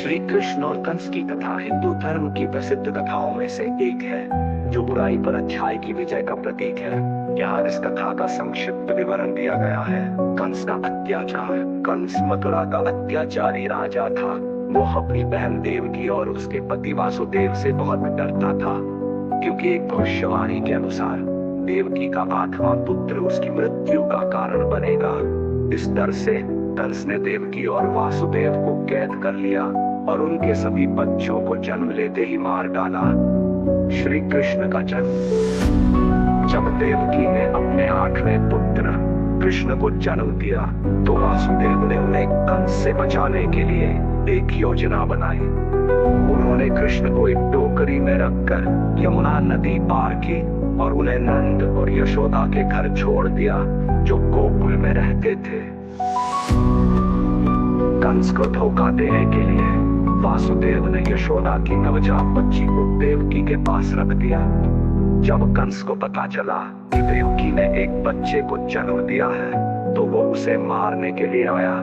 श्री कृष्ण और कंस की कथा हिंदू धर्म की प्रसिद्ध कथाओं में से एक है, जो बुराई पर अच्छाई की विजय का प्रतीक है। यहाँ इस कथा का संक्षिप्त विवरण दिया गया है। कंस का अत्याचार। कंस मथुरा का अत्याचारी राजा था। वो अपनी बहन देवकी और उसके पति वासुदेव से बहुत डरता था, क्योंकि एक भविष्यवाणी के अनुसार देवकी का 8वां पुत्र उसकी मृत्यु का कारण बनेगा। इस डर से कंस ने देवकी और वासुदेव को कैद कर लिया और उनके सभी बच्चों को जन्म लेते ही मार डाला। श्री कृष्ण का जन्म। जब देवकी ने अपने 8वें पुत्र कृष्ण को जन्म दिया, तो वासुदेव ने उन्हें कंस से बचाने के लिए एक योजना बनाई। उन्होंने कृष्ण को एक टोकरी में रखकर यमुना नदी पार की और उन्हें नंद और यशोदा के घर छोड़ दिया, जो गोकुल में रहते थे। कंस को धोखा देने के लिए वासुदेव ने यशोदा की नवजात बच्ची को देवकी के पास रख दिया। जब कंस को पता चला कि देवकी ने एक बच्चे को जन्म दिया है, तो वो उसे मारने के लिए आया,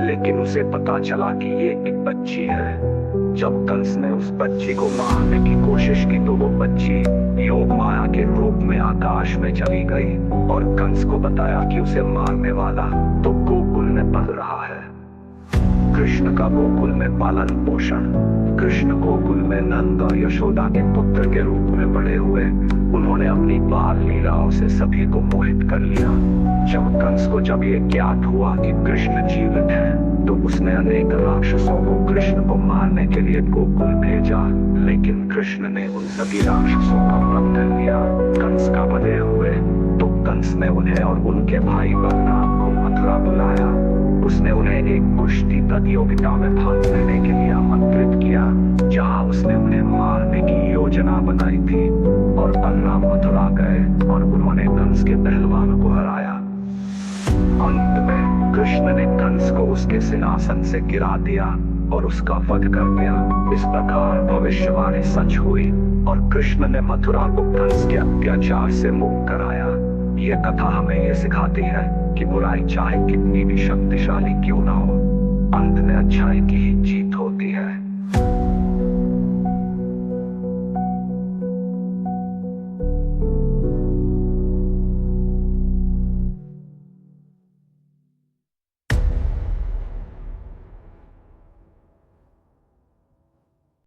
लेकिन उसे पता चला कि ये एक बच्ची है। जब कंस ने उस बच्ची को मारने की कोशिश की, तो वो बच्ची योग माया के रूप में आकाश में चली गई और कंस को बताया कि उसे मारने वाला तो गोकुल में पल रहा है। कृष्ण का गोकुल में पालन पोषण। कृष्ण गोकुल में नंद और यशोदा के पुत्र के रूप में बड़े हुए। उन्होंने अपनी बाल लीलाओं से सभी को मोहित कर लिया। जब ये ज्ञात हुआ कि कृष्ण जीवित है, तो उसने अनेक राक्षसों को कृष्ण को मारने के लिए गोकुल भेजा, लेकिन कृष्ण ने उन सभी राक्षसों का वध कर लिया। कंस का वध हुए तो कंस ने उन्हें और उनके भाई बलराम को मथुरा बुलाया। उसने उन्हें एक कुश्ती प्रतियोगिता में भाग लेने के लिए आमंत्रित किया, जहां उसने उन्हें मारने की योजना बनाई थी। और बलराम मथुरा गए और उन्होंने कंस के पहलवानों को हराया। अंत में कृष्ण ने कंस को उसके सिंहासन से गिरा दिया और उसका वध कर दिया। इस प्रकार भविष्यवाणी सच हुई और कृष्ण ने मथुरा को कंस के अत्याचार से मुक्त कराया। यह कथा हमें यह सिखाती है कि बुराई चाहे कितनी भी शक्तिशाली क्यों ना हो, अंत में अच्छाई की ही जीत